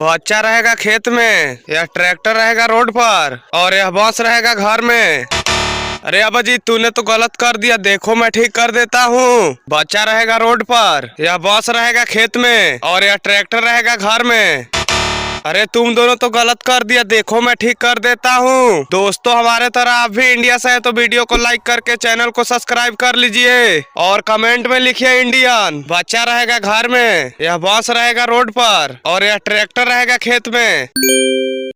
बच्चा रहेगा खेत में, यह ट्रैक्टर रहेगा रोड पर और यह बॉस रहेगा घर में। अरे अब्बा जी, तूने तो गलत कर दिया, देखो मैं ठीक कर देता हूँ। बच्चा रहेगा रोड पर, यह बॉस रहेगा खेत में और यह ट्रैक्टर रहेगा घर में। अरे तुम दोनों तो गलत कर दिया, देखो मैं ठीक कर देता हूँ। दोस्तों, हमारे तरह आप भी इंडिया से है तो वीडियो को लाइक करके चैनल को सब्सक्राइब कर लीजिए और कमेंट में लिखिए इंडियन। बच्चा रहेगा घर में, यह बॉस रहेगा रोड पर और यह ट्रैक्टर रहेगा खेत में।